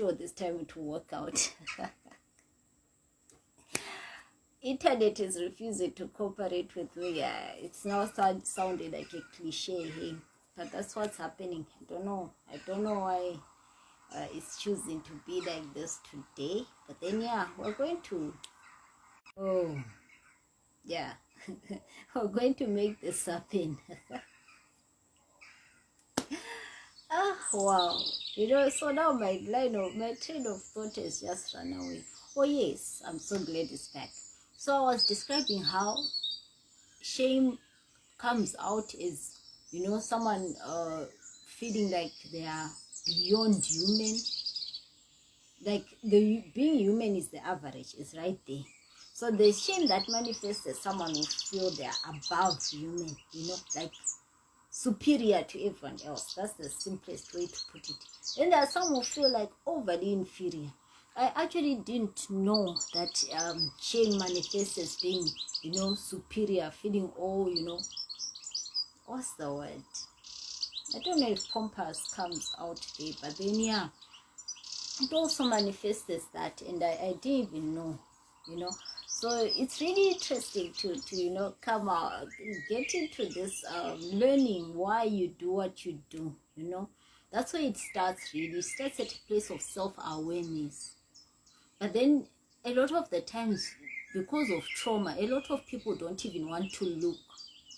sure this time it will work out. Internet is refusing to cooperate with me. It's now sounding like a cliche, hey, but that's what's happening. I don't know why it's choosing to be like this today. But then yeah, we're going to, oh yeah, we're going to make this happen. Ah, wow. So now my train of thought has just run away. Oh yes, I'm so glad it's back. So I was describing how shame comes out as, someone feeling like they are beyond human. Like being human is the average, is right there. So the shame that manifests as someone who feel they are above human, like superior to everyone else. That's the simplest way to put it. Then there are some who feel like overly inferior. I actually didn't know that shame manifests as being, superior, feeling what's the word? I don't know if pompous comes out there, but then yeah, it also manifests as that, and I didn't even know, So it's really interesting to come out, get into this learning why you do what you do, That's where it starts really. It starts at a place of self-awareness. But then a lot of the times, because of trauma, a lot of people don't even want to look,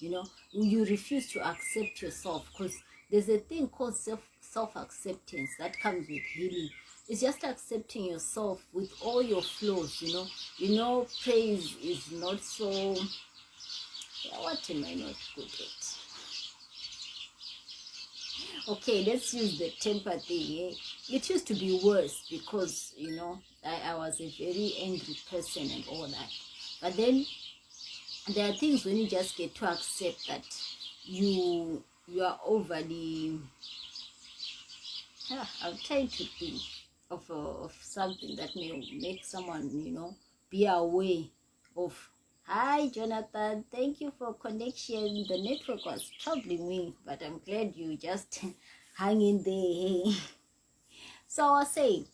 You refuse to accept yourself, because there's a thing called self-acceptance that comes with healing. It's just accepting yourself with all your flaws, praise is not so, what am I not good at? Okay, let's use the temper thing. It used to be worse because, I was a very angry person and all that. But then there are things when you just get to accept that you are overly, I'm trying to think of something that may make someone, be aware of. Hi Jonathan, thank you for connection. The network was troubling me, but I'm glad you just hang in there. So I was saying,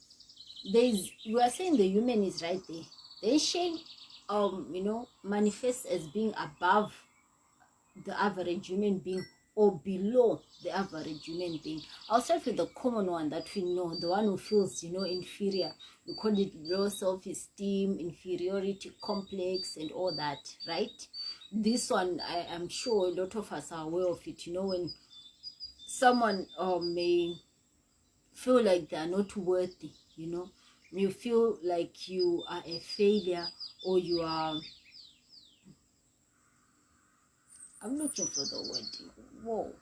you are saying the human is right there. Then shame, manifests as being above the average human being or below the average human being. I'll start with the common one that we know, the one who feels, inferior. We call it low self-esteem, inferiority complex, and all that, right? This one, I'm sure a lot of us are aware of it. When someone may feel like they are not worthy, you feel like you are a failure, or you are, I'm looking for the word. Whoa.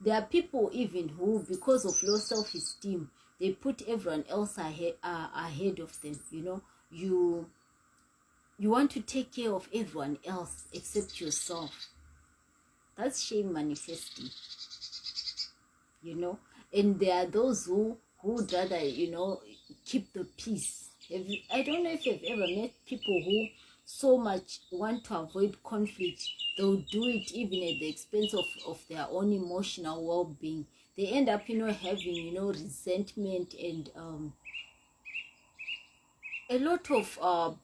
There are people even who, because of low self-esteem, they put everyone else ahead of them. You want to take care of everyone else except yourself. That's shame manifesting. And there are those who would rather, keep the peace. I don't know if you've ever met people who so much want to avoid conflict, they'll do it even at the expense of their own emotional well-being. They end up, having, resentment and a lot of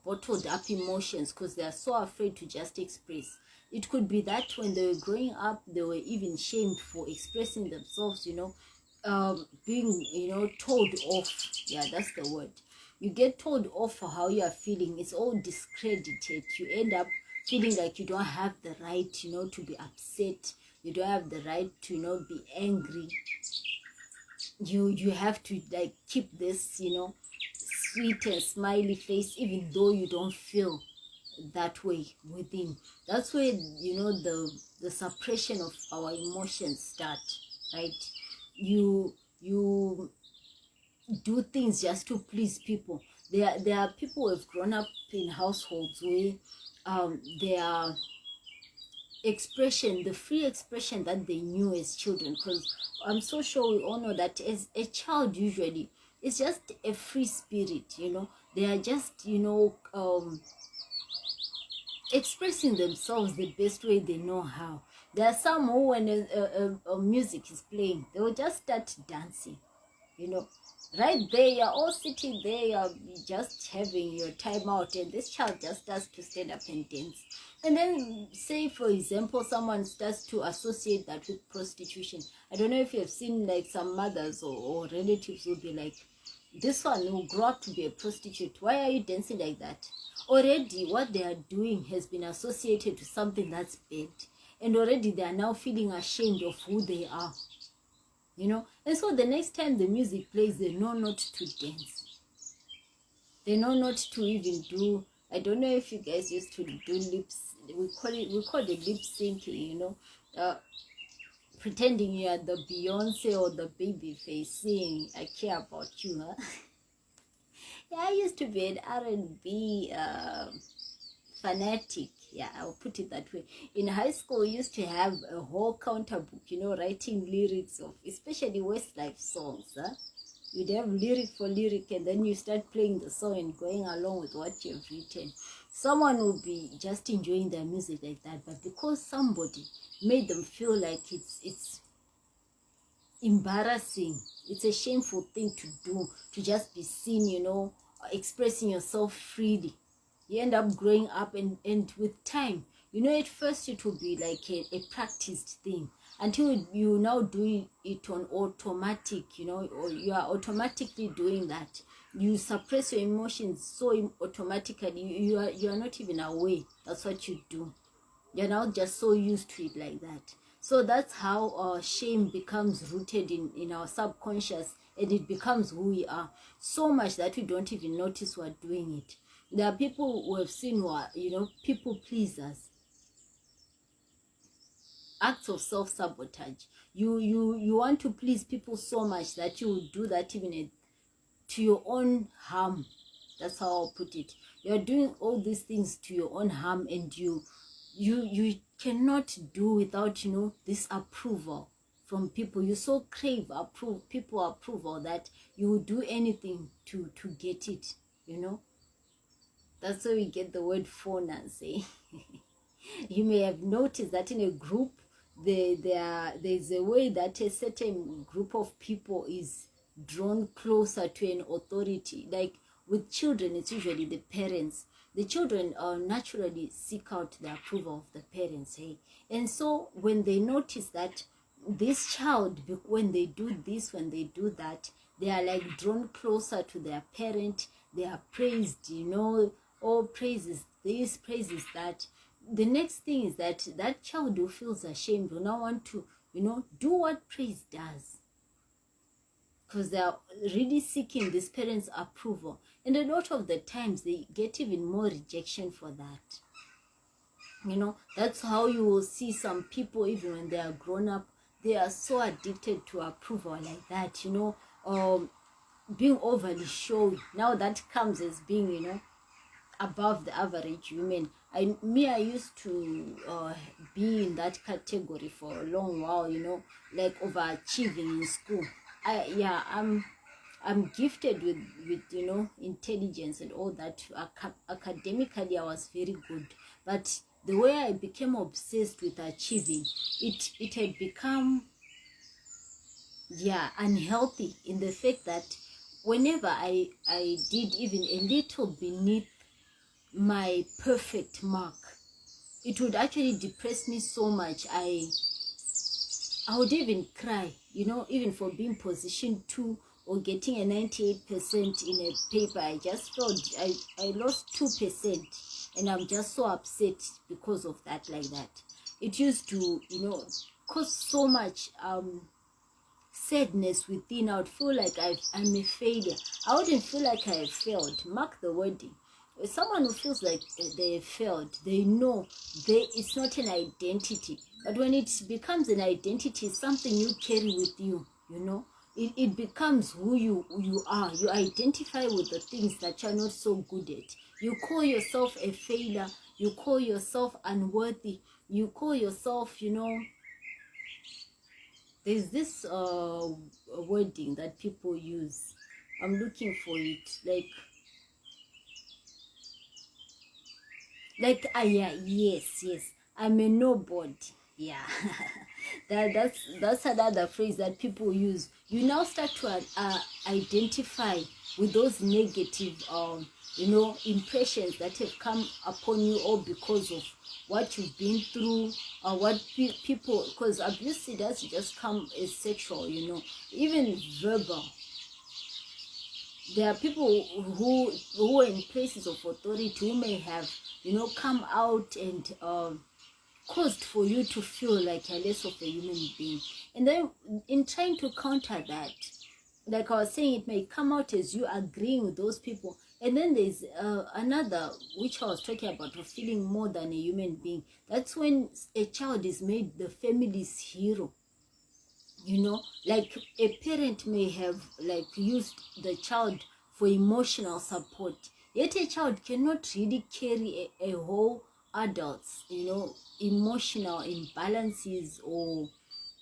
bottled up emotions, because they are so afraid to just express. It could be that when they were growing up, they were even shamed for expressing themselves, being, told off. Yeah, that's the word. You get told off for how you are feeling. It's all discredited. You end up feeling like you don't have the right, to be upset. You don't have the right to, be angry. You have to, like, keep this, sweet and smiley face, even though you don't feel that way within. That's where, the suppression of our emotions start, right? You do things just to please people. There are people who have grown up in households where their expression, the free expression that they knew as children, because I'm so sure we all know that as a child, usually it's just a free spirit, they are just, expressing themselves the best way they know how. There are some who, when a music is playing, they will just start dancing. you know. Right there, you're all sitting there, you're just having your time out, and this child just starts to stand up and dance. And then, say for example, someone starts to associate that with prostitution. I don't know if you've seen, like, some mothers or relatives will be like, this one will grow up to be a prostitute. Why are you dancing like that? Already, what they are doing has been associated to something that's bad. And already they are now feeling ashamed of who they are. You know, and so the next time the music plays, they know not to dance. They know not to even do, I don't know if you guys used to do lips, we call it lip syncing, you know, pretending you are the Beyonce or the baby face saying, I care about you, huh? Yeah, I used to be an R&B fanatic. Yeah, I'll put it that way. In high school, we used to have a whole counter book, you know, writing lyrics of especially Westlife songs. Huh? You'd have lyric for lyric, and then you start playing the song and going along with what you've written. Someone will be just enjoying their music like that, but because somebody made them feel like it's embarrassing, it's a shameful thing to do, to just be seen, you know, expressing yourself freely, you end up growing up, and with time, you know, at first it will be like a practiced thing until you now do it on automatic, you know, or you are automatically doing that. You suppress your emotions so automatically, you are not even aware that's what you do. You're now just so used to it like that. So that's how shame becomes rooted in our subconscious, and it becomes who we are, so much that we don't even notice we're doing it. There are people who have seen who are, you know, people pleasers, acts of self-sabotage. You want to please people so much that you will do that even to your own harm. That's how I'll put it. You're doing all these things to your own harm, and you cannot do without, you know, this approval from people. You so crave people approval that you will do anything to get it, you know. That's where we get the word phoners, eh? You may have noticed that in a group, there's a way that a certain group of people is drawn closer to an authority. Like with children, it's usually the parents. The children naturally seek out the approval of the parents, hey? And so when they notice that this child, when they do this, when they do that, they are like drawn closer to their parent. They are praised, you know, all praises this, praises that. The next thing is that that child who feels ashamed will not want to, you know, do what praise does, because they are really seeking this parent's approval. And a lot of the times they get even more rejection for that. You know, that's how you will see some people, even when they are grown up, they are so addicted to approval like that, you know, being overly showy. Now that comes as being, you know, above the average women. I used to be in that category for a long while, you know, like overachieving in school. I'm gifted with you know, intelligence and all that. Academically, I was very good, but the way I became obsessed with achieving, it had become, yeah, unhealthy, in the fact that whenever I did even a little beneath my perfect mark, it would actually depress me so much. I would even cry, you know, even for being position 2 or getting a 98% in a paper. I just felt I lost 2%, and I'm just so upset because of that, like that. It used to, you know, cause so much sadness within. I would feel like I'm a failure. I wouldn't feel like I have failed. Mark the wording. Someone who feels like they have failed, they know it's not an identity. But when it becomes an identity, it's something you carry with you, you know. It becomes who you are. You identify with the things that you're not so good at. You call yourself a failure. You call yourself unworthy. You call yourself, you know, there's this wording that people use. I'm looking for it. Yeah, yes, I'm a nobody. Yeah. That's another phrase that people use. You now start to identify with those negative impressions that have come upon you, all because of what you've been through, or what people, because abuse, it doesn't just come as sexual, even verbal. There are people who are in places of authority, who may have come out and caused for you to feel like you're less of a human being. And then in trying to counter that, like I was saying, it may come out as you agreeing with those people. And then there's another, which I was talking about, of feeling more than a human being. That's when a child is made the family's hero. Like a parent may have like used the child for emotional support, yet a child cannot really carry a whole adult's emotional imbalances, or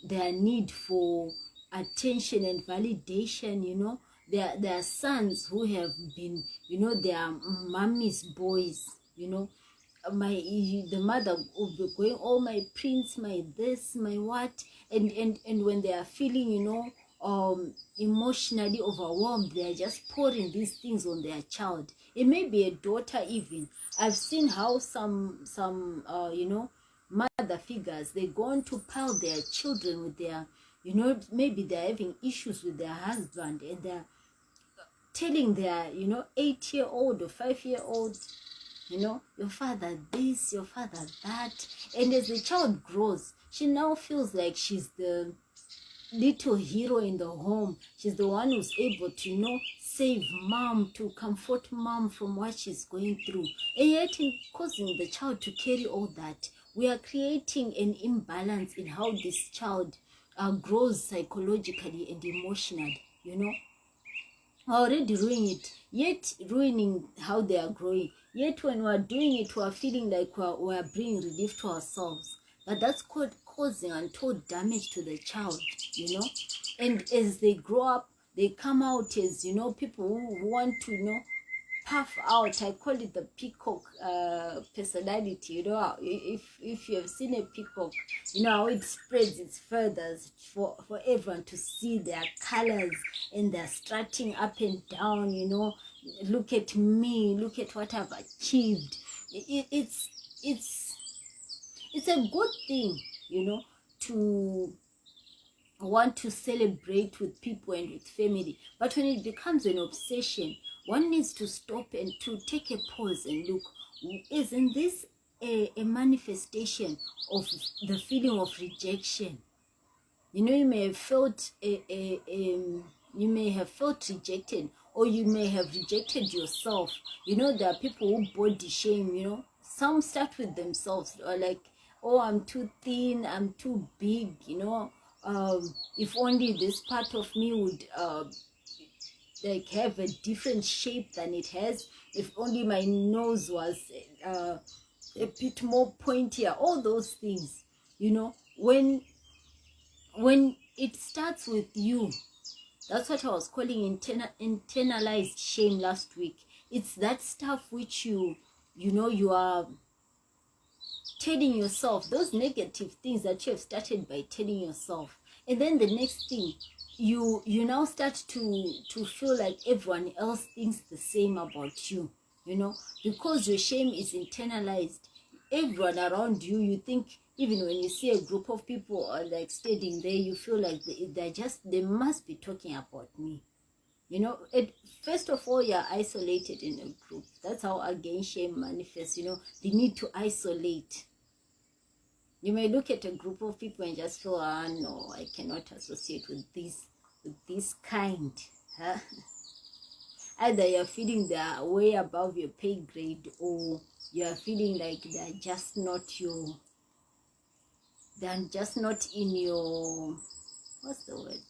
their need for attention and validation. There are sons who have been their mommy's boys. The mother will be going, oh, my prince, my this, my what. And when they are feeling emotionally overwhelmed, they are just pouring these things on their child. It may be a daughter even. I've seen how some mother figures, they go on to pile their children with their maybe they're having issues with their husband, and they're telling their 8-year-old or 5-year-old, your father this, your father that. And as the child grows, she now feels like she's the little hero in the home. She's the one who's able to save mom, to comfort mom from what she's going through. And yet, in causing the child to carry all that, we are creating an imbalance in how this child grows psychologically and emotionally. Already ruining it, yet ruining how they are growing. Yet when we're doing it, we're feeling like we're bringing relief to ourselves, but that's causing untold damage to the child. And as they grow up, they come out as people who want to puff out. I call it the peacock personality. If you have seen a peacock, how it spreads its feathers for everyone to see their colors, and they're strutting up and down. Look at me, look at what I've achieved. It's a good thing, to want to celebrate with people and with family. But when it becomes an obsession, one needs to stop and to take a pause and look, isn't this a manifestation of the feeling of rejection? You may have felt you may have felt rejected, or you may have rejected yourself. There are people who body shame. Some start with themselves, or like, oh, I'm too thin, I'm too big. If only this part of me would like have a different shape than it has. If only my nose was a bit more pointier. All those things. When it starts with you, that's what I was calling internalized shame last week. It's that stuff which you are telling yourself, those negative things that you have started by telling yourself. And then the next thing, you now start to feel like everyone else thinks the same about you. Because your shame is internalized. Everyone around you, you think, even when you see a group of people like standing there, you feel like they must be talking about me. First of all, you're isolated in a group. That's how, again, shame manifests. The need to isolate. You may look at a group of people and just feel, no, I cannot associate with this kind. Huh? Either you're feeling they're way above your pay grade, or you're feeling like they're just not in your, what's the word?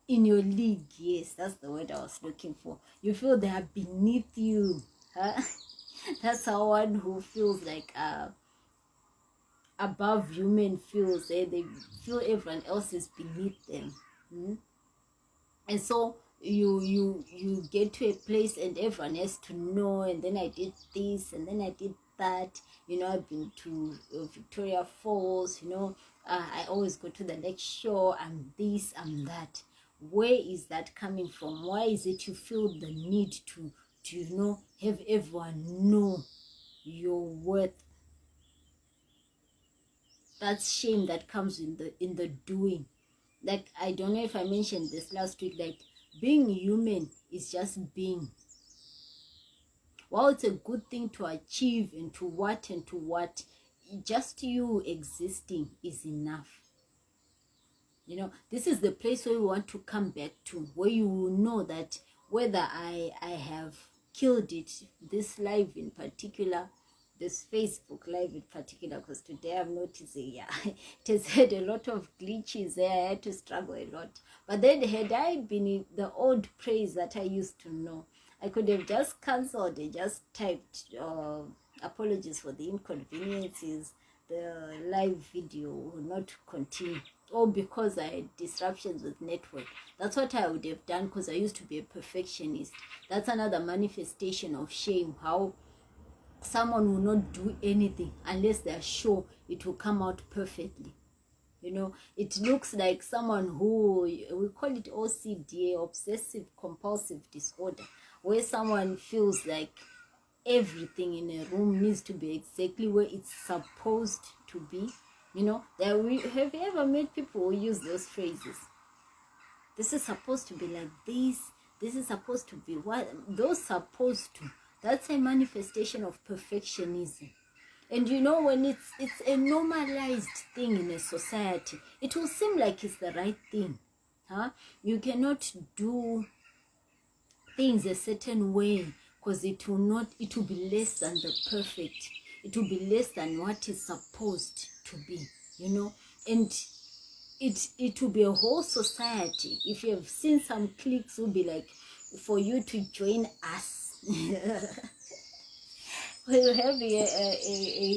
In your league. Yes, that's the word I was looking for. You feel they are beneath you. Huh? That's how one who feels like above human feels. They feel everyone else is beneath them. And so you get to a place and everyone has to know, and then I did this, and then I did that. You know, I've been to Victoria Falls, you know, I always go to the lake shore, I'm this, I'm that. Where is that coming from? Why is it you feel the need to you know, have everyone know your worth? That's shame that comes in the doing. Like, I don't know if I mentioned this last week, like, being human is just being. While it's a good thing to achieve and to what, just you existing is enough. You know, this is the place where we want to come back to, where you will know that whether I have killed it, this live in particular, this Facebook live in particular, because today I'm noticing, yeah, it has had a lot of glitches there. I had to struggle a lot. But then, had I been in the old praise that I used to know, I could have just cancelled and just typed apologies for the inconveniences, the live video will not continue, or because I had disruptions with network. That's what I would have done, because I used to be a perfectionist. That's another manifestation of shame, how someone will not do anything unless they're sure it will come out perfectly. You know, it looks like someone who, we call it OCD, obsessive compulsive disorder, where someone feels like everything in a room needs to be exactly where it's supposed to be. You know, have you ever met people who use those phrases? This is supposed to be like this is supposed to be what, those supposed to, that's a manifestation of perfectionism. And you know, when it's a normalized thing in a society, it will seem like it's the right thing. You cannot do things a certain way, because it will be less than the perfect. It will be less than what is supposed to be, you know. And it will be a whole society. If you have seen some cliques, will be like, for you to join us. We're having a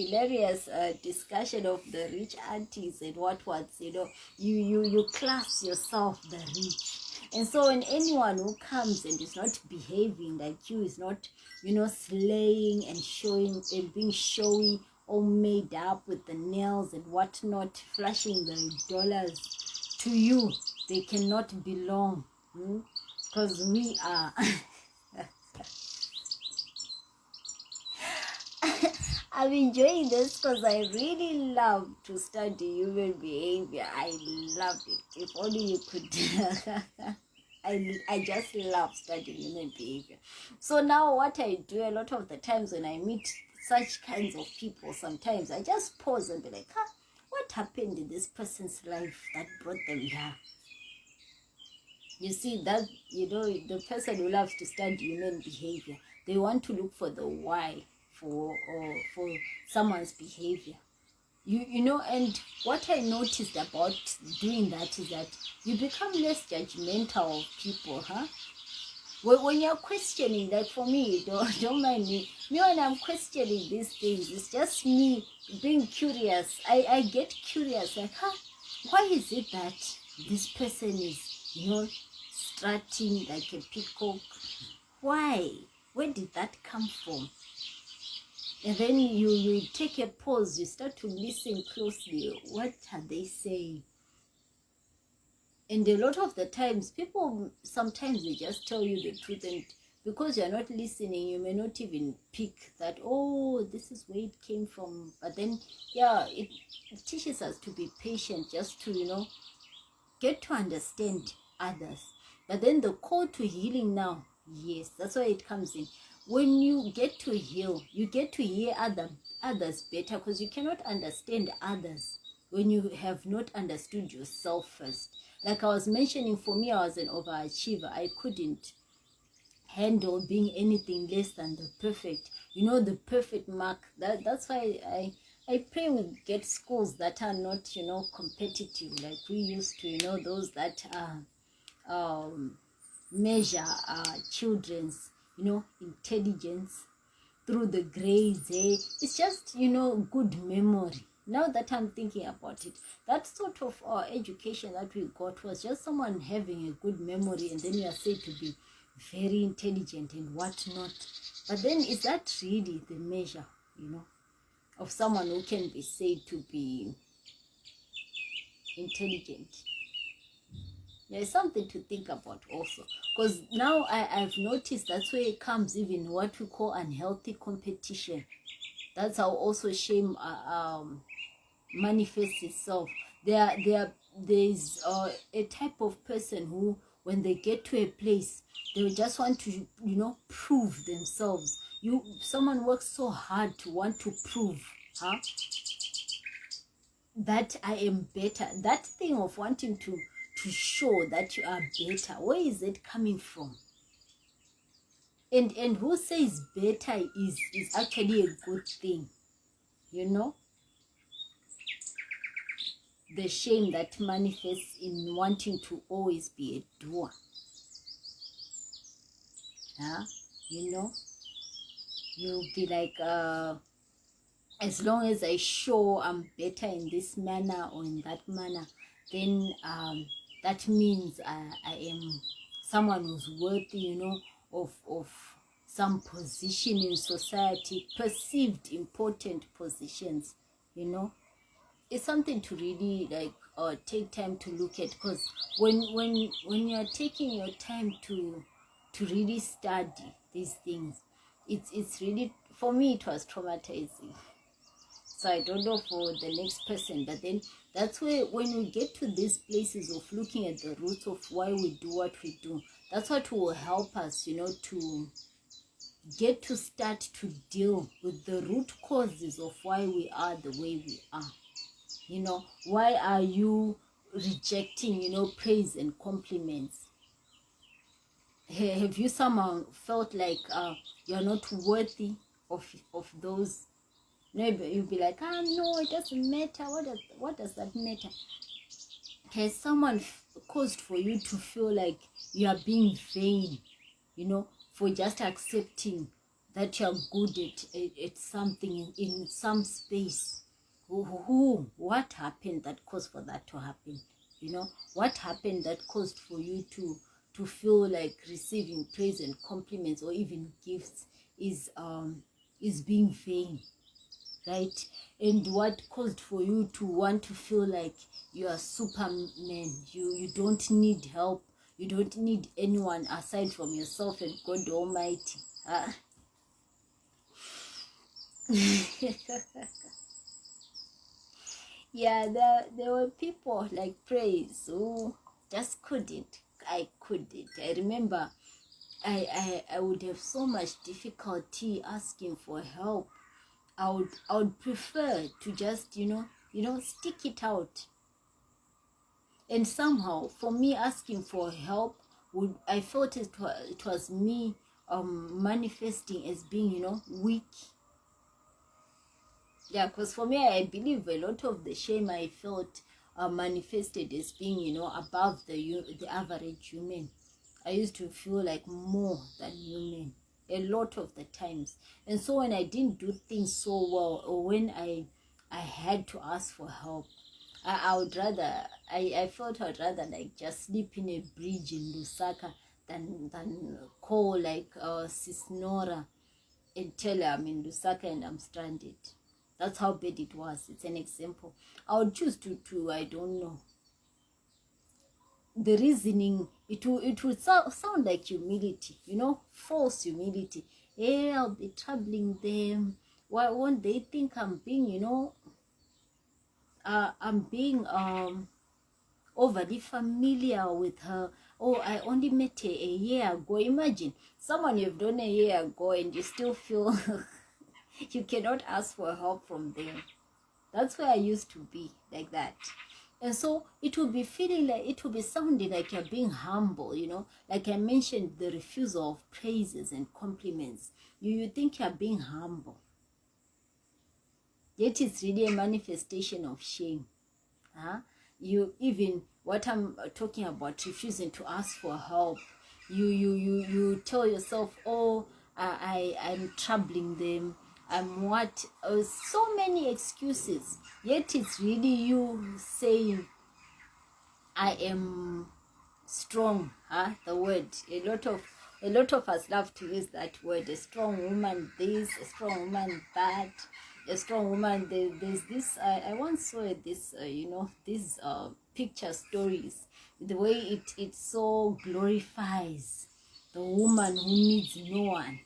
hilarious discussion of the rich aunties and what's, you know, you class yourself the rich. And so when anyone who comes and is not behaving like you, is not, you know, slaying and showing and being showy, all made up with the nails and whatnot, flashing the dollars to you, they cannot belong, because we are. I'm enjoying this because I really love to study human behavior. I love it. If only you could. I just love studying human behavior. So now what I do a lot of the times when I meet such kinds of people, sometimes I just pause and be like, what happened in this person's life that brought them here? You see, that, you know, the person who loves to study human behavior, they want to look for the why for someone's behavior. You know, and what I noticed about doing that is that you become less judgmental of people, when you're questioning, like for me, don't mind me when I'm questioning these things, it's just me being curious. I get curious, like, why is it that this person is, you know, strutting like a peacock? Why? Where did that come from? And then you take a pause, you start to listen closely. What are they saying? And a lot of the times, people, sometimes they just tell you the truth, and because you're not listening, you may not even pick that, oh, this is where it came from. But then, yeah, it teaches us to be patient, just to, you know, get to understand others. But then the call to healing now, yes, that's why it comes in. When you get to heal, you get to hear others better, because you cannot understand others when you have not understood yourself first. Like I was mentioning, for me, I was an overachiever. I couldn't handle being anything less than the perfect, you know, the perfect mark. That's why I pray we get schools that are not, you know, competitive like we used to, you know, those that are measure children's, you know, intelligence through the grades. It's just, you know, good memory. Now that I'm thinking about it, that sort of education that we got was just someone having a good memory, and then you are said to be very intelligent and whatnot. But then, is that really the measure? of someone who can be said to be intelligent. There's something to think about also, because now I've noticed that's where it comes, even what we call unhealthy competition. That's how also shame manifests itself. There's a type of person who, when they get to a place, they just want to prove themselves. Someone works so hard to want to prove that I am better. That thing of wanting to show that you are better, where is it coming from? And who says better is actually a good thing? The shame that manifests in wanting to always be a doer. You'll be like, as long as I show I'm better in this manner or in that manner, then that means I am someone who's worthy, of some position in society, perceived important positions. It's something to really take time to look at, because when you're taking your time to really study these things, it's really, for me it was traumatizing. So I don't know for the next person, but then that's where, when we get to these places of looking at the roots of why we do what we do, that's what will help us, to get to start to deal with the root causes of why we are the way we are. Why are you rejecting, praise and compliments? Have you somehow felt like you're not worthy of those? Maybe you'll be like, no, it doesn't matter. What does that matter? Has someone caused for you to feel like you are being vain, for just accepting that you're good at something in some space? What happened that caused for that to happen? What happened that caused for you to feel like receiving praise and compliments or even gifts is being vain, right? And what caused for you to want to feel like you are Superman? You don't need help. You don't need anyone aside from yourself and God Almighty. Yeah, there were people like praise who just couldn't. I couldn't. I remember I would have so much difficulty asking for help. I would prefer to just stick it out. And somehow, for me, asking for help, I felt it was me manifesting as being weak. Yeah, because for me, I believe a lot of the shame I felt manifested as being above the average human. I used to feel like more than human a lot of the times. And so when I didn't do things so well, or when I had to ask for help, I would rather, I felt I'd rather like just sleep in a bridge in Lusaka than call like Sis Nora and tell her I'm in Lusaka and I'm stranded. That's how bad it was. It's an example. I would choose to I don't know. The reasoning, it would sound like humility, false humility. Hey, I'll be troubling them. Why won't they think I'm being, I'm being overly familiar with her? Oh, I only met her a year ago. Imagine someone you've done a year ago and you still feel you cannot ask for help from them. That's where I used to be, like that. And so it will be feeling like, it will be sounding like you're being humble, like I mentioned, the refusal of praises and compliments. You think you're being humble, yet it's really a manifestation of shame. You, even what I'm talking about, refusing to ask for help, you tell yourself, oh, I'm troubling them, I'm what, so many excuses, yet it's really you saying I am strong. The word, a lot of A lot of us love to use that word, a strong woman this, a strong woman that, a strong woman. There's this, I once saw this, these picture stories, the way it so glorifies the woman who needs no one.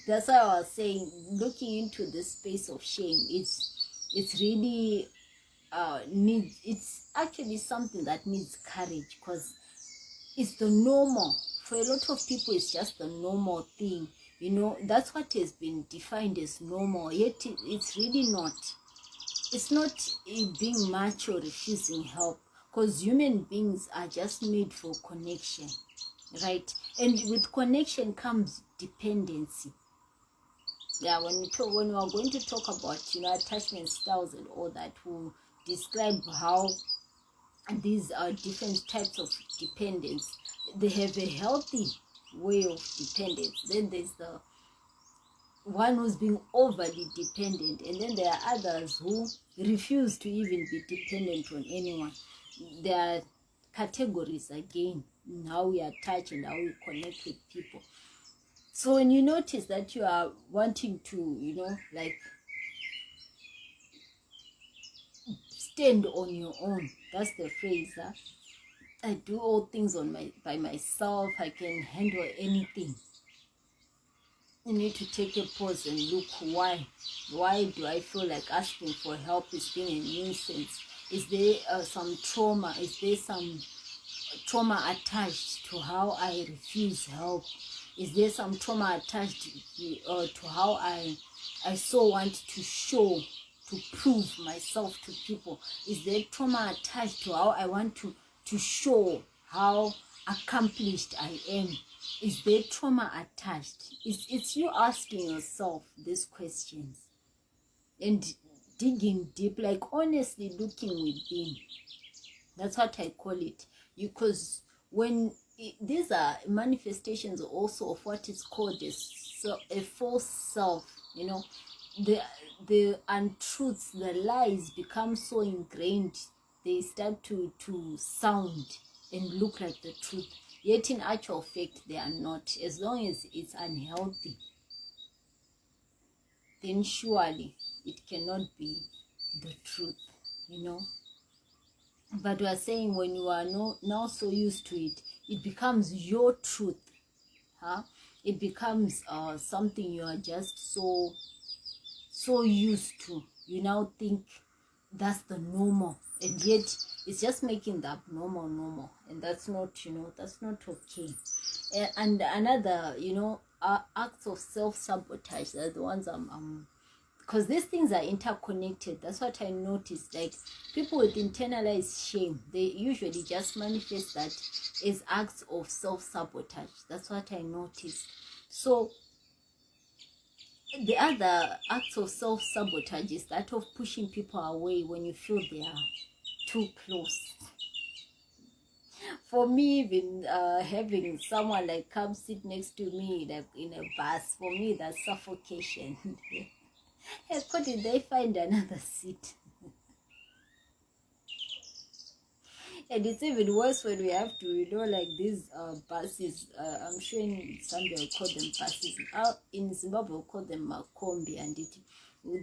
That's why I was saying, looking into the space of shame, it's really needs, it's actually something that needs courage, because it's the normal. For a lot of people, it's just the normal thing. That's what has been defined as normal, yet it's really not. It's not being macho, refusing help, because human beings are just made for connection, right? And with connection comes dependency. Yeah, when we are going to talk about attachment styles and all that, we'll describe how these are different types of dependence. They have a healthy way of dependence. Then there's the one who's being overly dependent, and then there are others who refuse to even be dependent on anyone. There are categories again in how we attach and how we connect with people. So when you notice that you are wanting to like stand on your own, that's the phrase, huh? I do all things by myself, I can handle anything. You need to take a pause and look, why do I feel like asking for help is being a nuisance? Is there some trauma? Is there some trauma attached to how I refuse help? Is there some trauma attached to how I so want to prove myself to people? Is there trauma attached to how I want to show how accomplished I am? Is there trauma attached? It's you asking yourself these questions and digging deep, like honestly looking within. That's what I call it. Because these are manifestations also of what is called a false self. The untruths, the lies become so ingrained, they start to sound and look like the truth, yet in actual fact they are not. As long as it's unhealthy, then surely it cannot be the truth. But we are saying, when you are now so used to it, it becomes your truth. It becomes something you are just so used to. You now think that's the normal, and yet it's just making the abnormal normal, and that's not okay. And another acts of self-sabotage are the ones because these things are interconnected. That's what I noticed. Like, people with internalized shame, they usually just manifest that as acts of self-sabotage. That's what I noticed. So the other acts of self-sabotage is that of pushing people away when you feel they are too close. For me, even having someone like come sit next to me, like in a bus, for me that's suffocation. Hey, couldn't they find another seat? And it's even worse when we have to, like these buses. I'm sure in Zambia we call them buses. In Zimbabwe we call them makombi, and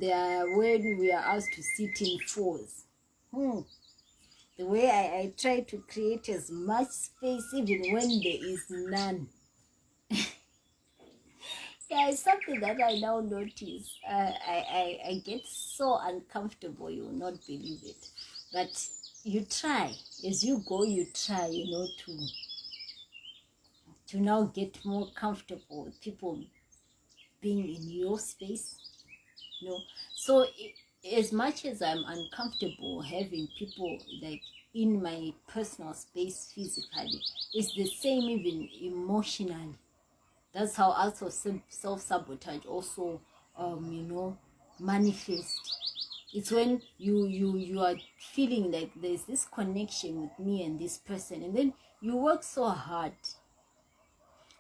they are when we are asked to sit in fours. The way I try to create as much space even when there is none. Yeah, it's something that I now notice. I get so uncomfortable, you will not believe it. But you try, as you go, you try, to now get more comfortable with people being in your space. So as much as I'm uncomfortable having people like in my personal space physically, it's the same even emotionally. That's how acts of self-sabotage also manifest. It's when you are feeling like there's this connection with me and this person, and then you work so hard.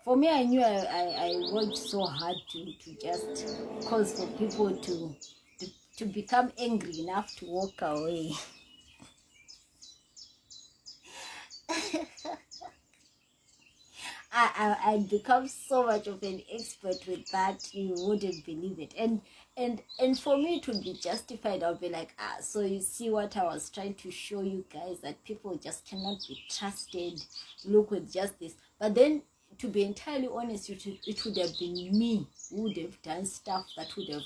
For me, I knew I worked so hard to just cause for people to become angry enough to walk away. I'd become so much of an expert with that, you wouldn't believe it. And for me to be justified, I'll be like, so you see what I was trying to show you guys, that people just cannot be trusted. Look with just this. But then, to be entirely honest, it would have been me who would have done stuff that would have,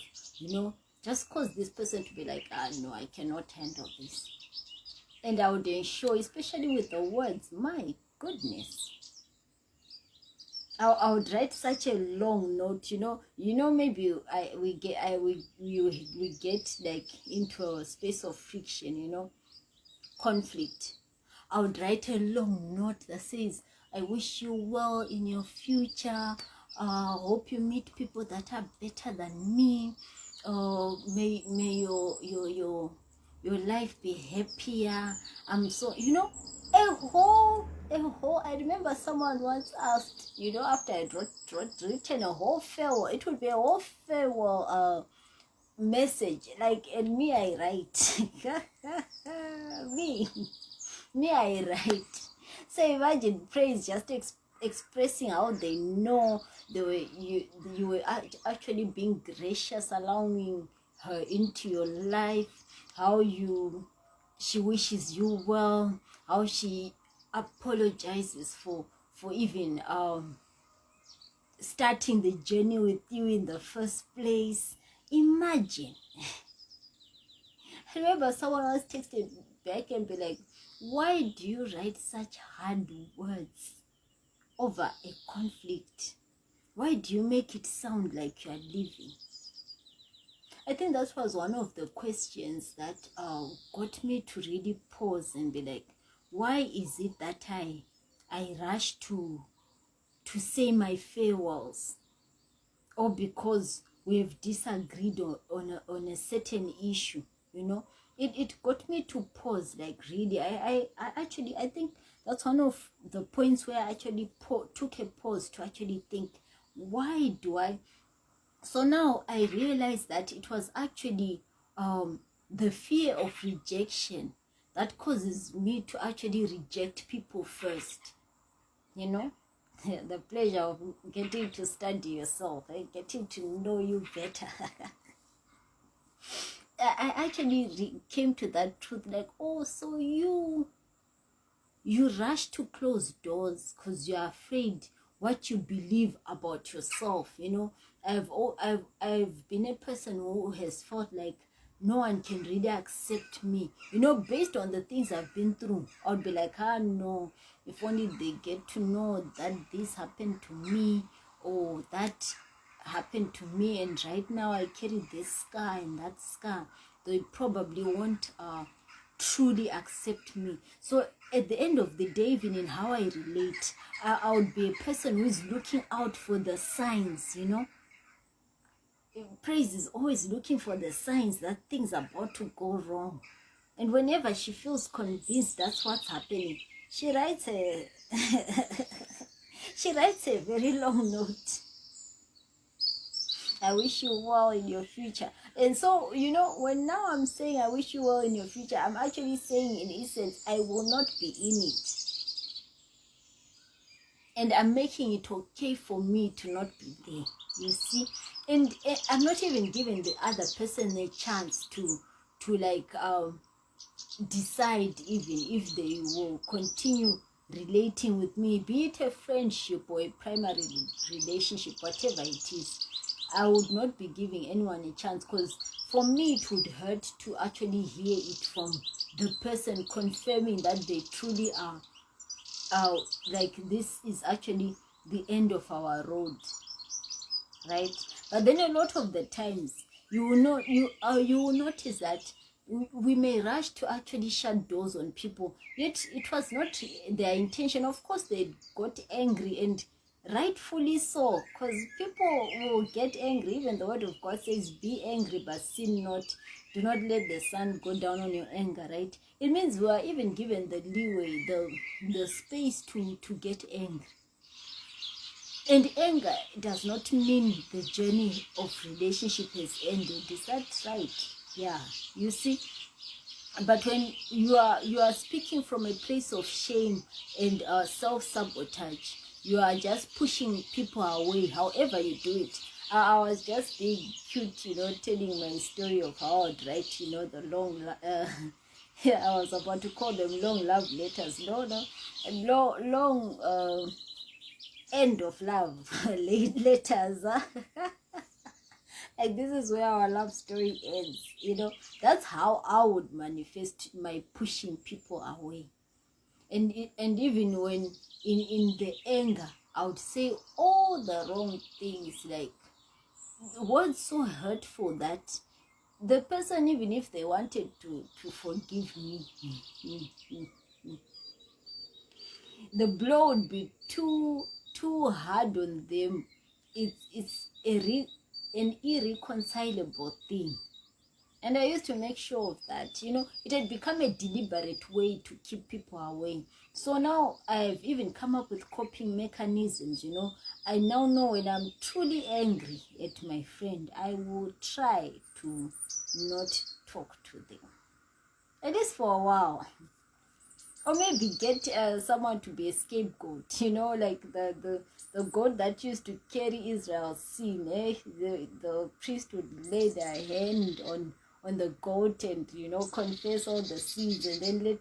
just caused this person to be like, no, I cannot handle this. And I would ensure, especially with the words, my goodness, I would write such a long note, maybe we get like into a space of friction, conflict. I would write a long note that says, I wish you well in your future. Hope you meet people that are better than me. May your life be happier. So a whole. I remember someone once asked, after I'd written a whole farewell, it would be a whole farewell message. Like, and me, I write. me, I write. So imagine praise just expressing how they know you were actually being gracious, allowing her into your life, how she wishes you well, how she apologizes for even starting the journey with you in the first place. Imagine. I remember someone else texted back and be like, why do you write such hard words over a conflict? Why do you make it sound like you are leaving? I think that was one of the questions that got me to really pause and be like, why is it that I rush to say my farewells? Or because we have disagreed on a certain issue, it got me to pause. Like, really, I think that's one of the points where I actually took a pause to actually think, why do I? So now I realized that it was actually the fear of rejection that causes me to actually reject people first, the pleasure of getting to study yourself, getting to know you better. I actually came to that truth, like, oh, so you rush to close doors because you're afraid what you believe about yourself. I've been a person who has felt like no one can really accept me, based on the things I've been through. I'll be like, no, if only they get to know that this happened to me, or that happened to me, and right now I carry this scar and that scar, they probably won't truly accept me. So at the end of the day, even in how I relate, I would be a person who is looking out for the signs. Praise is always looking for the signs that things are about to go wrong, and whenever she feels convinced that's what's happening, she writes a she writes a very long note. I wish you well in your future. And so, when now I'm saying I wish you well in your future, I'm actually saying, in essence, I will not be in it. And I'm making it okay for me to not be there, you see. And I'm not even giving the other person a chance to decide even if they will continue relating with me, be it a friendship or a primary relationship, whatever it is. I would not be giving anyone a chance, because for me it would hurt to actually hear it from the person confirming that they truly are like, this is actually the end of our road, right? But then a lot of the times you will notice that we may rush to actually shut doors on people, yet it was not their intention. Of course they got angry, and rightfully so, because people will get angry. Even the word of God says, be angry but sin not, do not let the sun go down on your anger, right? It means we are even given the leeway, the space to get angry. And anger does not mean the journey of relationship has ended. Is that right? Yeah, you see. But when you are speaking from a place of shame and self-sabotage, you are just pushing people away, however you do it. I was just being cute, you know, telling my story of how I'd write, you know, the long, yeah, I was about to call them long love letters. No, no, long end of love letters. Like, this is where our love story ends, you know. That's how I would manifest my pushing people away. And even when in the anger, I would say all the wrong things, like words so hurtful that the person, even if they wanted to forgive me, the blow would be too hard on them. It's an irreconcilable thing. And I used to make sure of that, you know. It had become a deliberate way to keep people away. So now I've even come up with coping mechanisms, you know. I now know when I'm truly angry at my friend, I will try to not talk to them, at least for a while. Or maybe get someone to be a scapegoat, you know, like the God that used to carry Israel's sin. The priest would lay their hand on the goat and, you know, confess all the sins, and then let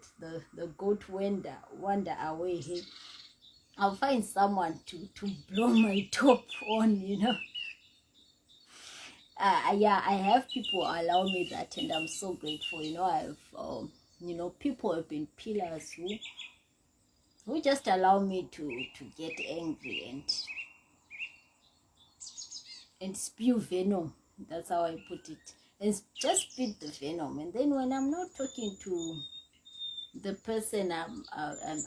the goat wander away. Hey, I'll find someone to blow my top on, you know. Yeah, I have people allow me that, and I'm so grateful. You know, you know, people have been pillars who just allow me to get angry and spew venom. That's how I put it. And just spit the venom. And then when I'm not talking to the person I'm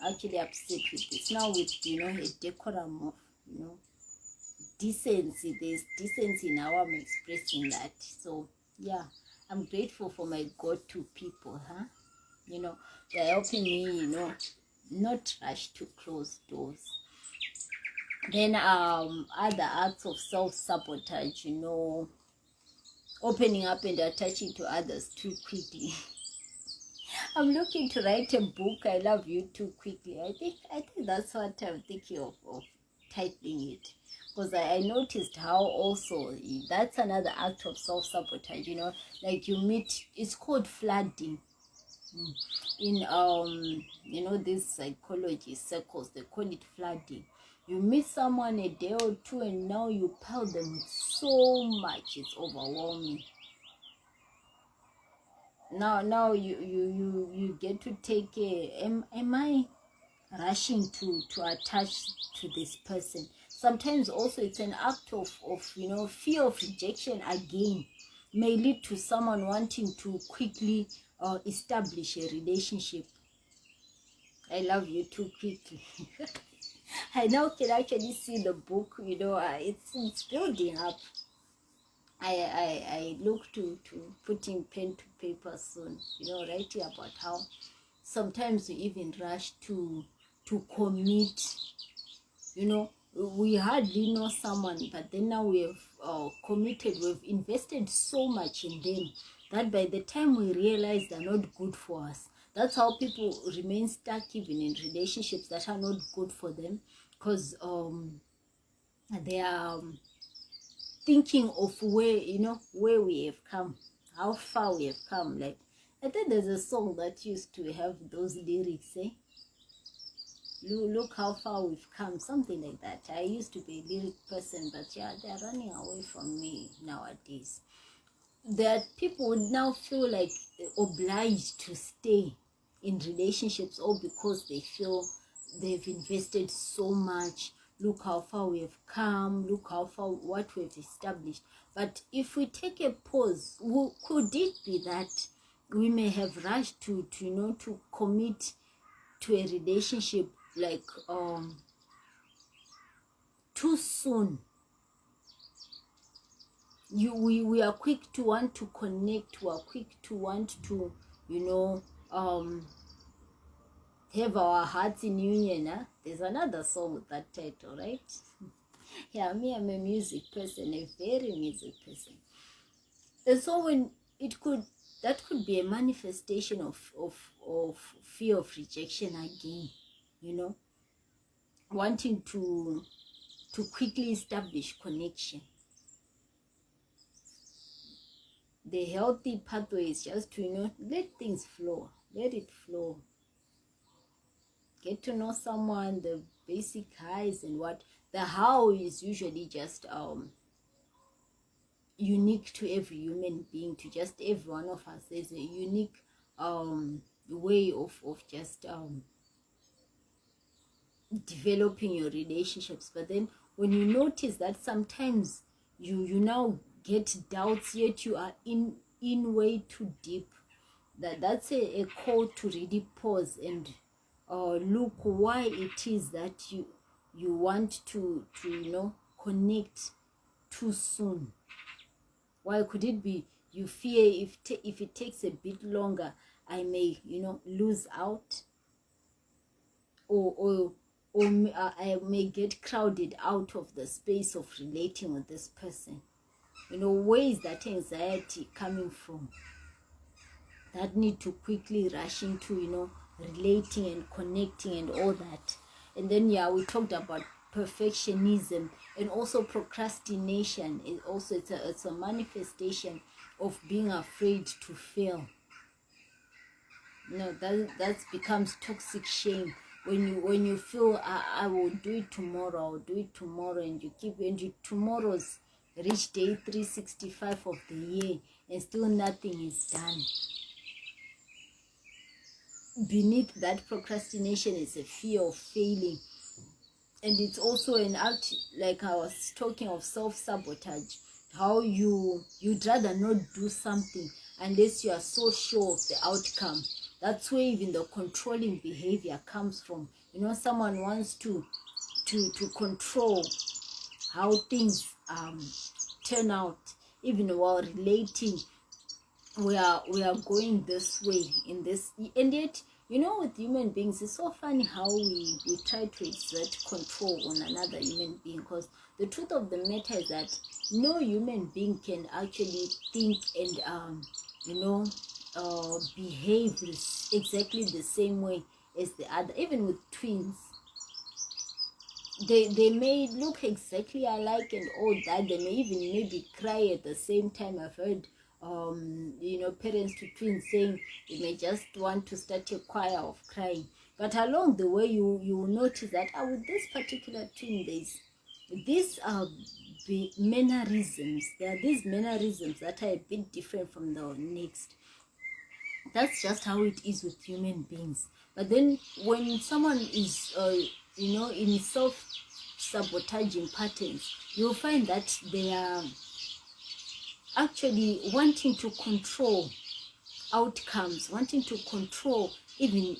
actually upset with, it's now with, you know, a decorum of, you know, decency. There's decency in how I'm expressing that. So yeah, I'm grateful for my go-to people, huh? You know, they're helping me, you know, not rush to close doors. Then other acts of self-sabotage, you know, opening up and attaching to others too quickly. I'm looking to write a book, I Love You Too Quickly. I think that's what I'm thinking of titling it. Because I noticed how also that's another act of self-sabotage, you know, like you meet, it's called flooding. In you know, these psychology circles, they call it flooding. You meet someone a day or two and now you pile them with so much, it's overwhelming. Now you get to take am I rushing to attach to this person? Sometimes also it's an act of you know, fear of rejection again, may lead to someone wanting to quickly establish a relationship. I love you too quickly. I now can actually see the book, you know, it's building up. I look to putting pen to paper soon, you know, writing about how sometimes we even rush to commit, you know. We hardly know someone, but then now we have committed, we've invested so much in them that by the time we realize they're not good for us. That's how people remain stuck even in relationships that are not good for them, because they are thinking of where, you know, where we have come, how far we have come. Like, I think there's a song that used to have those lyrics, eh? Look how far we've come, something like that. I used to be a lyric person, but yeah, they're running away from me nowadays. That people would now feel like obliged to stay in relationships, all because they feel they've invested so much. Look how far we have come, look how far what we've established. But if we take a pause, could it be that we may have rushed to you know, to commit to a relationship, like too soon? We are quick to want to connect, we are quick to want to, you know, have our hearts in union, huh? There's another song with that title, right? Yeah, me, I'm a music person, a very music person. And so when that could be a manifestation of fear of rejection again, you know. wanting to quickly establish connection. The healthy pathway is just to let things flow, let it flow. Get to know someone, the basic highs and what. The how is usually just unique to every human being, to just every one of us. There's a unique way of just developing your relationships. But then when you notice that sometimes you now get doubts, yet you are in way too deep, that's a call to really pause and look why it is that you want to connect too soon. Why could it be you fear if it takes a bit longer, I may lose out, or I may get crowded out of the space of relating with this person? Where is that anxiety coming from? That need to quickly rush into relating and connecting and all that. And then we talked about perfectionism and also procrastination. It's a manifestation of being afraid to fail. That becomes toxic shame. When you feel I will do it tomorrow, I'll do it tomorrow, and you keep going. Tomorrow's reach day 365 of the year and still nothing is done. Beneath that procrastination is a fear of failing, and it's also an act, like I was talking of self-sabotage, how you'd rather not do something unless you are so sure of the outcome. That's where even the controlling behavior comes from. Someone wants to control how things turn out. Even while relating, we are going this way in this, and yet with human beings, it's so funny how we try to exert control on another human being, because the truth of the matter is that no human being can actually think and behave exactly the same way as the other. Even with twins, they may look exactly alike and all that. They may even maybe cry at the same time. I've heard parents to twins saying they may just want to start a choir of crying, but along the way you will notice that with this particular twin, there's these mannerisms. There are these mannerisms that are a bit different from the next. That's just how it is with human beings. But then when someone is in self-sabotaging patterns, you'll find that they are actually wanting to control outcomes, wanting to control even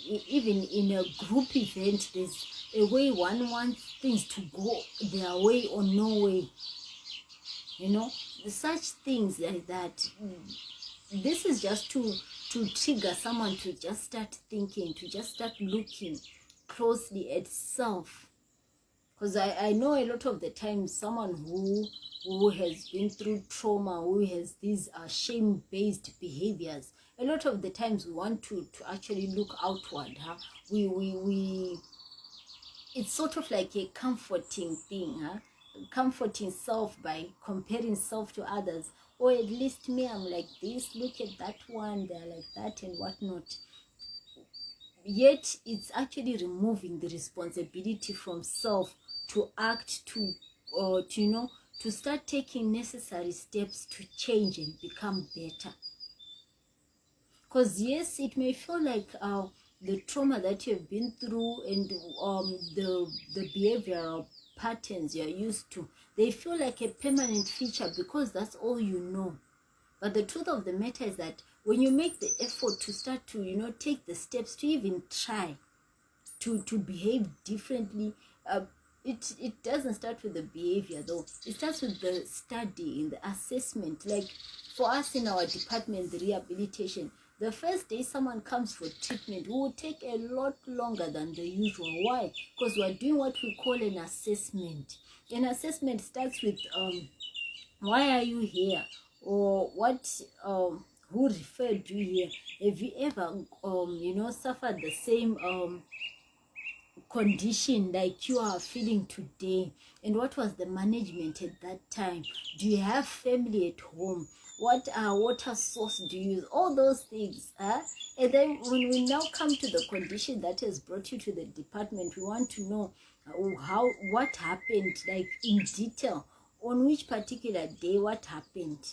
in a group event. There's a way one wants things to go their way or no way. Such things like that. This is just to trigger someone to just start thinking, to just start looking closely at self. Because I know a lot of the time someone who has been through trauma, who has these shame-based behaviors, a lot of the times we want to actually look outward. We it's sort of like a comforting thing, comforting self by comparing self to others. Or at least me, I'm like this, look at that one, they're like that and whatnot. Yet it's actually removing the responsibility from self to act, to start taking necessary steps to change and become better. Because yes, it may feel like the trauma that you've been through and the behavioral patterns you're used to, they feel like a permanent feature because that's all you know. But the truth of the matter is that when you make the effort to start to take the steps to even try to behave differently, it doesn't start with the behavior though. It starts with the study, in the assessment. Like for us in our department, the rehabilitation, the first day someone comes for treatment will take a lot longer than the usual. Why? Because we're doing what we call an assessment. An assessment starts with why are you here, or what who referred you here? Have you ever suffered the same condition like you are feeling today, and what was the management at that time? Do you have family at home? What water source do you use? All those things, and then when we now come to the condition that has brought you to the department, we want to know what happened, like in detail, on which particular day, what happened.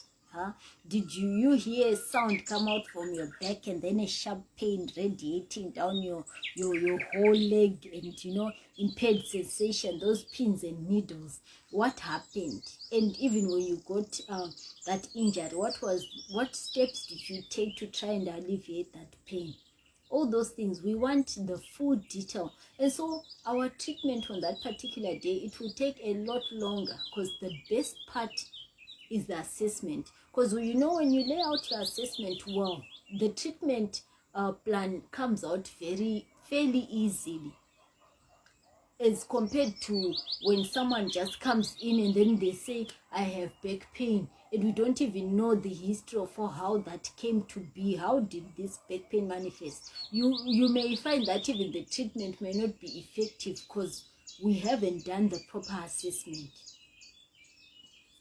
Did you hear a sound come out from your back, and then a sharp pain radiating down your whole leg, and impaired sensation, those pins and needles? What happened? And even when you got that injured, what steps did you take to try and alleviate that pain? All those things, we want the full detail. And so our treatment on that particular day, it will take a lot longer, because the best part is the assessment. Because when you lay out your assessment well, the treatment plan comes out fairly easily, as compared to when someone just comes in and then they say, I have back pain, and we don't even know the history of how that came to be. How did this back pain manifest? You may find that even the treatment may not be effective, because we haven't done the proper assessment.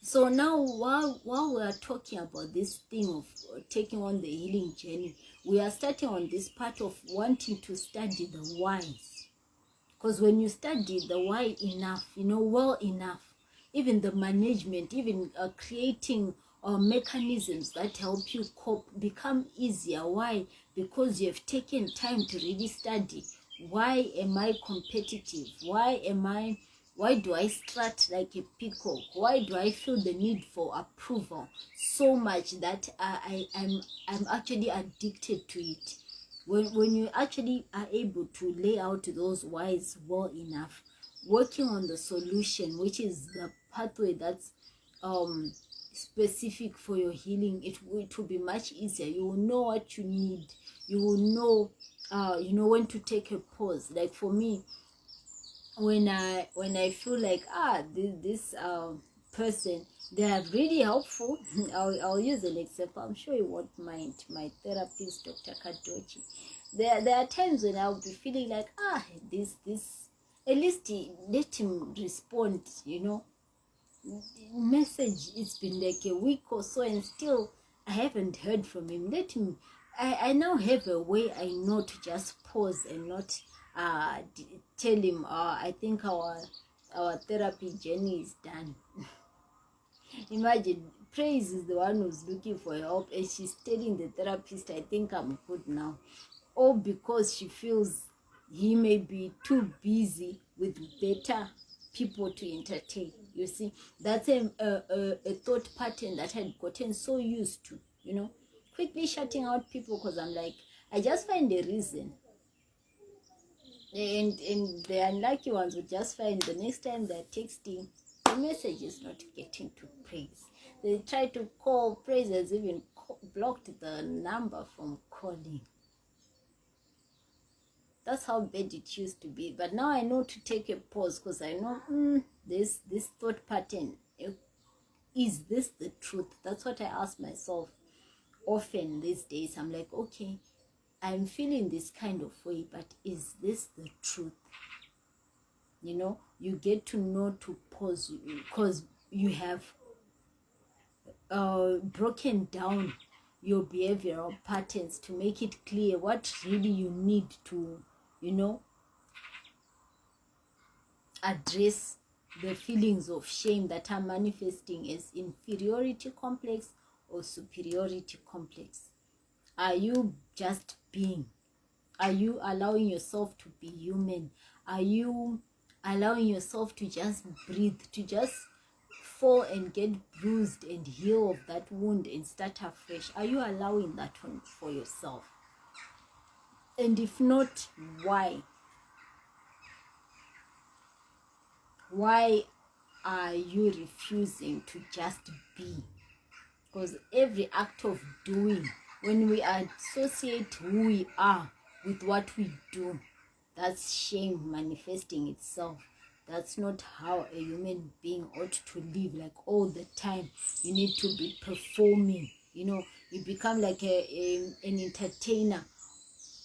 So now, while we are talking about this thing of taking on the healing journey, we are starting on this part of wanting to study the whys. Because when you study the why enough, well enough, even the management, even creating mechanisms that help you cope become easier. Why? Because you have taken time to really study. Why am I competitive? Why do I strut like a peacock? Why do I feel the need for approval so much that I'm actually addicted to it? When you actually are able to lay out those whys well enough, working on the solution, which is the pathway that's specific for your healing, it will be much easier. You will know what you need. You will know when to take a pause. Like for me, when I feel like this person, they are really helpful. I'll use an example. I'm sure you won't mind. My therapist, Dr. Kadochi. There are times when I'll be feeling like this at least let him respond. Message, it's been like a week or so and still I haven't heard from him. Let him. I now have a way I know to just pause and not tell him I think our therapy journey is done. Imagine, Praise is the one who's looking for help, and she's telling the therapist, I think I'm good now. All because she feels he may be too busy with better people to entertain. You see, that's a thought pattern that I had gotten so used to, quickly shutting out people, because I'm like, I just find a reason. And the unlucky ones would just find the next time they're texting, the message is not getting to Praise. They try to call, Praise has even blocked the number from calling. That's how bad it used to be. But now I know to take a pause, because I know this thought pattern, is this the truth? That's what I ask myself often these days. I'm like, okay, I'm feeling this kind of way, but is this the truth? You get to know to pause, because you have broken down your behavioral patterns to make it clear what really you need to, address the feelings of shame that are manifesting as inferiority complex or superiority complex. Are you just being? Are you allowing yourself to be human? Are you allowing yourself to just breathe, to just fall and get bruised and heal of that wound and start afresh? Are you allowing that one for yourself? And if not, why? Why are you refusing to just be? Because every act of doing, when we associate who we are with what we do, that's shame manifesting itself. That's not how a human being ought to live. Like all the time you need to be performing. You become like an entertainer,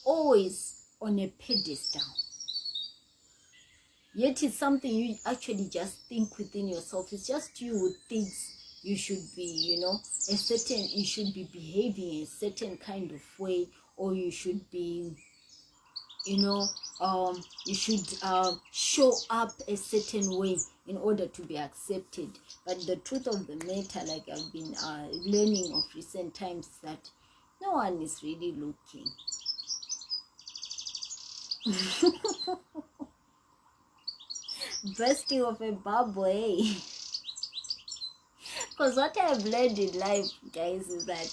always on a pedestal. Yet it's something you actually just think within yourself. It's just you who thinks you should be, you should be behaving in a certain kind of way, or you should be, you should show up a certain way in order to be accepted. But the truth of the matter, like I've been learning of recent times, is that no one is really looking. Bursting of a bubble, eh? Because what I've learned in life, guys, is that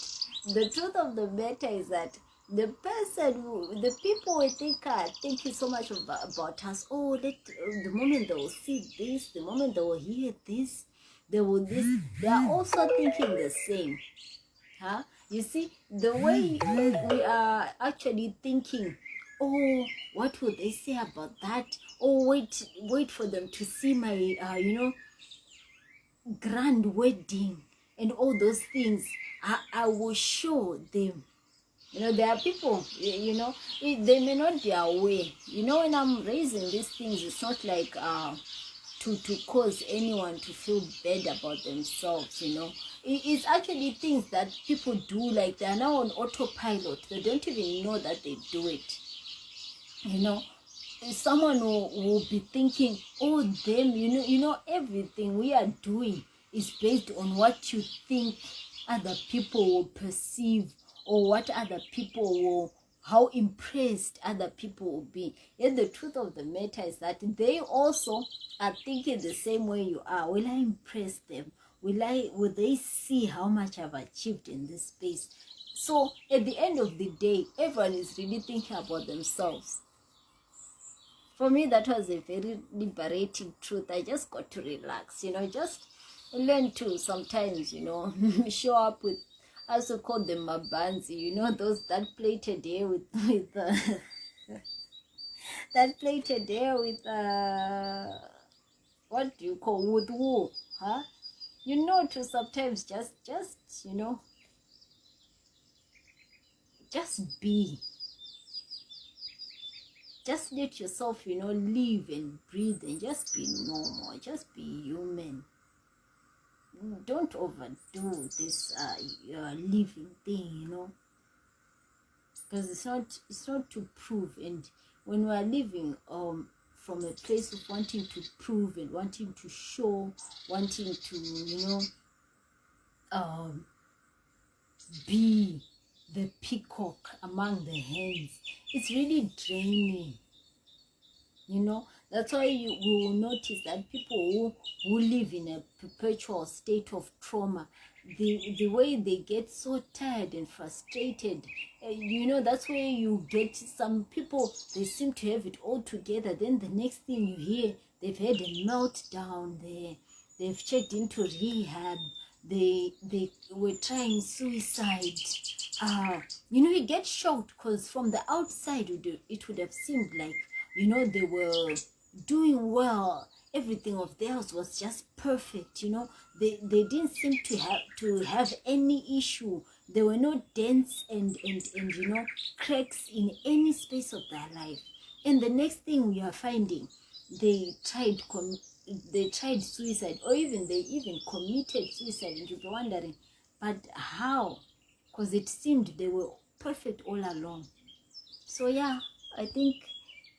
the truth of the matter is that the people we think are thinking so much about us. Oh, the moment they will see this, the moment they will hear this, they are also thinking the same. Huh? You see, the way we are actually thinking, oh, what will they say about that? Oh, wait for them to see my, grand wedding and all those things. I will show them. There are people, they may not be aware. When I'm raising these things, it's not like to cause anyone to feel bad about themselves. It's actually things that people do, like they're now on autopilot. They don't even know that they do it. Someone will be thinking, oh, them, everything we are doing is based on what you think other people will perceive, or what other people will, how impressed other people will be. Yet the truth of the matter is that they also are thinking the same way you are. Will I impress them? Will they see how much I've achieved in this space? So at the end of the day, everyone is really thinking about themselves. For me, that was a very liberating truth. I just got to relax, just learn to sometimes, show up with, I also call them mabanzi, that plated hair with that plated hair with, what do you call, with wool, huh? To sometimes just, just be. Just let yourself, live and breathe and just be normal. Just be human. Don't overdo this living thing, because it's not to prove. And when we are living from a place of wanting to prove and wanting to show, wanting to be the peacock among the hens, it's really draining. That's why we will notice that people who live in a perpetual state of trauma, the way they get so tired and frustrated, that's where you get some people, they seem to have it all together. Then the next thing you hear, they've had a meltdown, they've checked into rehab, they were trying suicide. You get shocked, because from the outside it would have seemed like, they were doing well. Everything of theirs was just perfect. They didn't seem to have any issue. There were no dents and cracks in any space of their life. And the next thing we are finding, they tried suicide, or they even committed suicide. And you'll be wondering, but how? Because it seemed they were perfect all along. So yeah, I think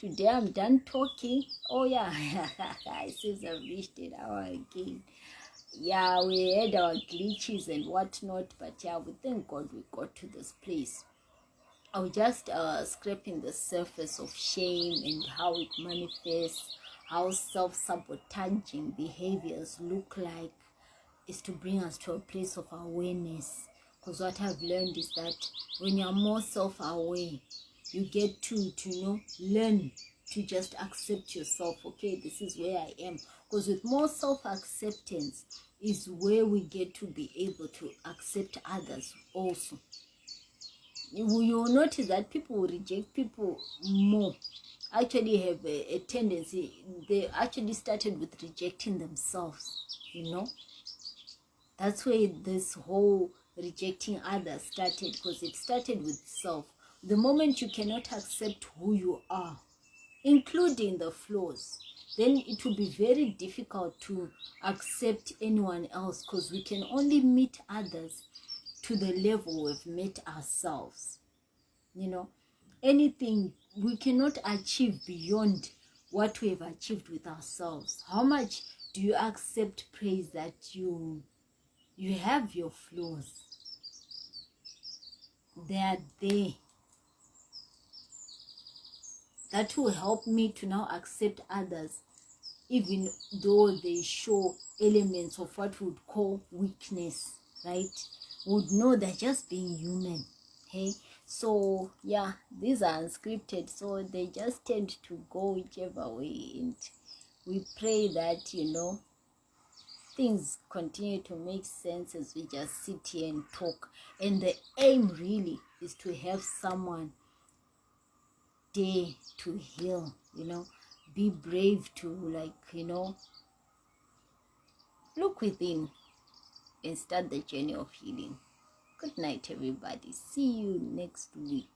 today I'm done talking. Oh yeah, I seem I've reached an hour again. Yeah, we had our glitches and whatnot, but yeah, we thank God we got to this place. I was just scraping the surface of shame and how it manifests, how self-sabotaging behaviors look like, is to bring us to a place of awareness. Because what I've learned is that when you're more self-aware, you get to learn to just accept yourself. Okay, this is where I am. Because with more self-acceptance is where we get to be able to accept others also. You will notice that people will reject people more. Actually have a tendency, they actually started with rejecting themselves. That's where this whole rejecting others started, because it started with self. The moment you cannot accept who you are, including the flaws, then it will be very difficult to accept anyone else, because we can only meet others to the level we've met ourselves. You know, anything we cannot achieve beyond what we have achieved with ourselves. How much do you accept praise that you have your flaws? They are there. That will help me to now accept others, even though they show elements of what we would call weakness, right? Would know they're just being human. Hey, so yeah, these are unscripted, so they just tend to go whichever way, and we pray that, you know, things continue to make sense as we just sit here and talk. And the aim really is to have someone dare to heal, you know, be brave to, like, you know, look within and start the journey of healing. Good night, everybody. See you next week.